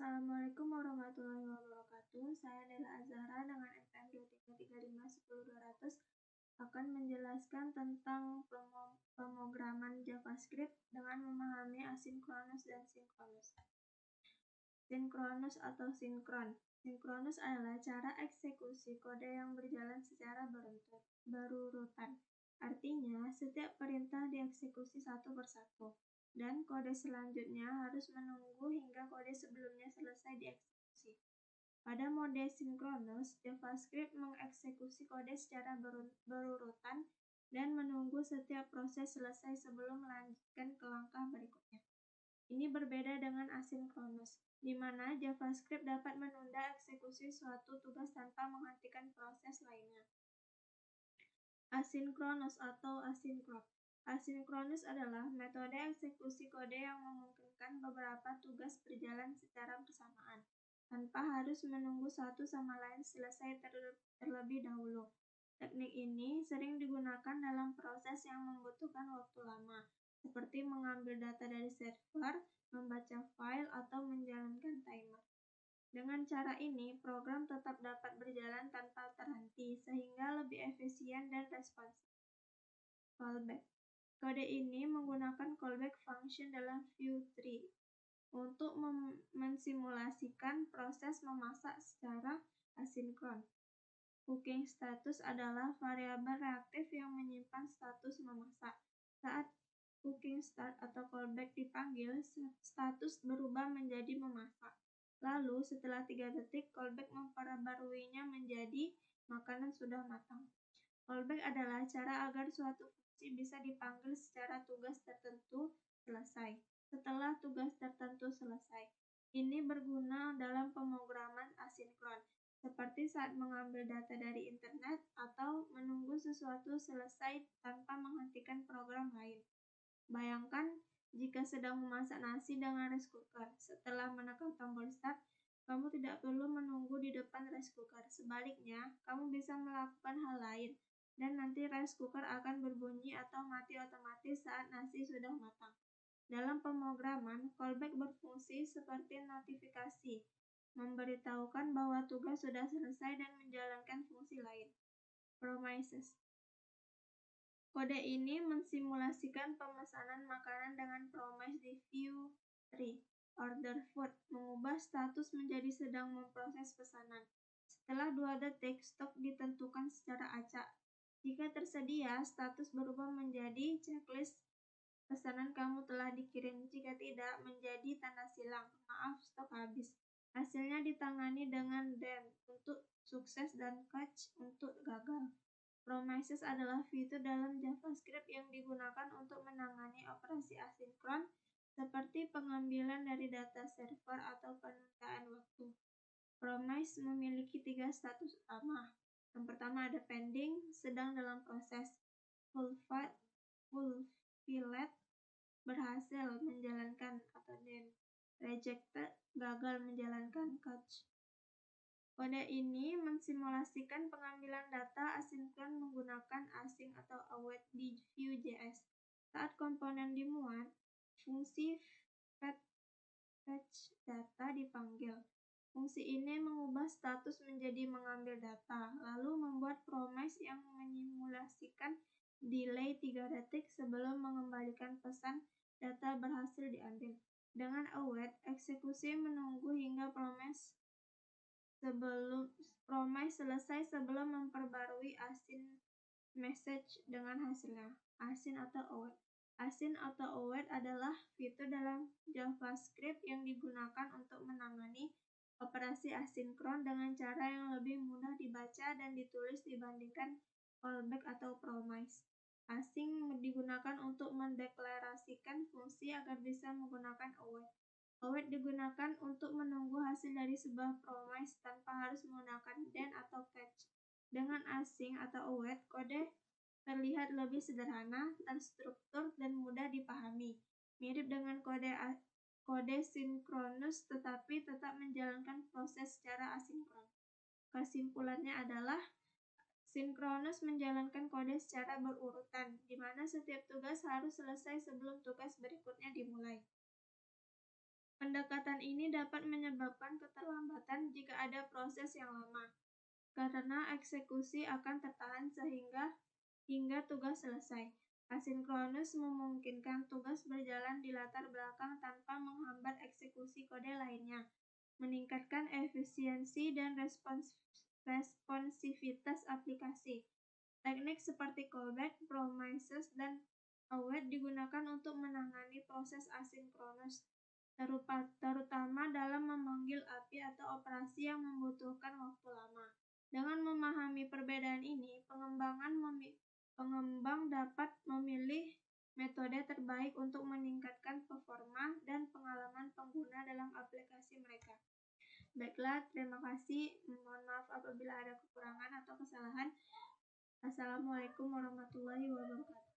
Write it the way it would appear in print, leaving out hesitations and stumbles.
Assalamualaikum warahmatullahi wabarakatuh. Saya Nela Azhara dengan NPM 233510200 akan menjelaskan tentang pemrograman JavaScript dengan memahami asinkronus dan sinkronus. Sinkronus atau sinkron. Sinkronus adalah cara eksekusi kode yang berjalan secara berurutan. Artinya, setiap perintah dieksekusi satu persatu, dan kode selanjutnya harus menunggu hingga kode sebelumnya selesai dieksekusi. Pada mode sinkronus, JavaScript mengeksekusi kode secara berurutan dan menunggu setiap proses selesai sebelum melanjutkan ke langkah berikutnya. Ini berbeda dengan asinkronus, di mana JavaScript dapat menunda eksekusi suatu tugas tanpa menghentikan proses lainnya. Asinkronus atau asinkron. Asinkronus adalah metode eksekusi kode yang memungkinkan beberapa tugas berjalan secara bersamaan, tanpa harus menunggu satu sama lain selesai terlebih dahulu. Teknik ini sering digunakan dalam proses yang membutuhkan waktu lama, seperti mengambil data dari server, membaca file, atau menjalankan timer. Dengan cara ini, program tetap dapat berjalan tanpa terhenti, sehingga lebih efisien dan responsif. Callback. Kode ini menggunakan callback function dalam Vue 3 untuk mensimulasikan proses memasak secara asinkron. Cooking status adalah variabel reaktif yang menyimpan status memasak. Saat cooking start atau callback dipanggil, status berubah menjadi memasak. Lalu, setelah 3 detik, callback memperbaruinya menjadi makanan sudah matang. Callback adalah cara agar suatu fungsi bisa dipanggil secara tugas tertentu selesai. Setelah tugas tertentu selesai, ini berguna dalam pemrograman asinkron, seperti saat mengambil data dari internet atau menunggu sesuatu selesai tanpa menghentikan program lain. Bayangkan jika sedang memasak nasi dengan rice cooker. Setelah menekan tombol start, kamu tidak perlu menunggu di depan rice cooker. Sebaliknya, kamu bisa melakukan hal lain, dan nanti rice cooker akan berbunyi atau mati otomatis saat nasi sudah matang. Dalam pemrograman, callback berfungsi seperti notifikasi, memberitahukan bahwa tugas sudah selesai dan menjalankan fungsi lain. Promises. Kode ini mensimulasikan pemesanan makanan dengan promise di Vue 3. Order food mengubah status menjadi sedang memproses pesanan. Setelah 2 detik, stok ditentukan secara acak. Jika tersedia, status berubah menjadi checklist pesanan kamu telah dikirim. Jika tidak, menjadi tanda silang, maaf stok habis. Hasilnya ditangani dengan then untuk sukses dan catch untuk gagal. Promises adalah fitur dalam JavaScript yang digunakan untuk menangani operasi asinkron seperti pengambilan dari data server atau penundaan waktu. Promise memiliki 3 status utama. Yang pertama ada pending, sedang dalam proses. Fulfilled, berhasil menjalankan atau then. Rejected, gagal menjalankan catch. Kode ini mensimulasikan pengambilan data asinkron menggunakan async atau await di Vue.js. Saat komponen dimuat, fungsi fetch data dipanggil. Fungsi ini mengubah status menjadi mengambil data, lalu membuat promise yang menyimulasikan delay 3 detik sebelum mengembalikan pesan data berhasil diambil. Dengan await, eksekusi menunggu hingga promise selesai sebelum memperbarui async message dengan hasilnya. Async atau await. Async atau await adalah fitur dalam JavaScript yang digunakan untuk menangani operasi asinkron dengan cara yang lebih mudah dibaca dan ditulis dibandingkan callback atau promise. Async digunakan untuk mendeklarasikan fungsi agar bisa menggunakan await. Await digunakan untuk menunggu hasil dari sebuah promise tanpa harus menggunakan then atau catch. Dengan async atau await, kode terlihat lebih sederhana, terstruktur, dan mudah dipahami. Mirip dengan kode sinkronus, tetapi tetap menjalankan proses secara asinkron. Kesimpulannya adalah sinkronus menjalankan kode secara berurutan, di mana setiap tugas harus selesai sebelum tugas berikutnya dimulai. Pendekatan ini dapat menyebabkan keterlambatan jika ada proses yang lama, karena eksekusi akan tertahan hingga tugas selesai. Asinkronus memungkinkan tugas berjalan di latar belakang tanpa menghambat eksekusi kode lainnya, meningkatkan efisiensi dan responsivitas aplikasi. Teknik seperti callback, promises, dan await digunakan untuk menangani proses asinkronus, terutama dalam memanggil API atau operasi yang membutuhkan waktu lama. Dengan memahami perbedaan ini, pengembang dapat memilih metode terbaik untuk meningkatkan performa dan pengalaman pengguna dalam aplikasi mereka. Baiklah, terima kasih. Mohon maaf apabila ada kekurangan atau kesalahan. Assalamualaikum warahmatullahi wabarakatuh.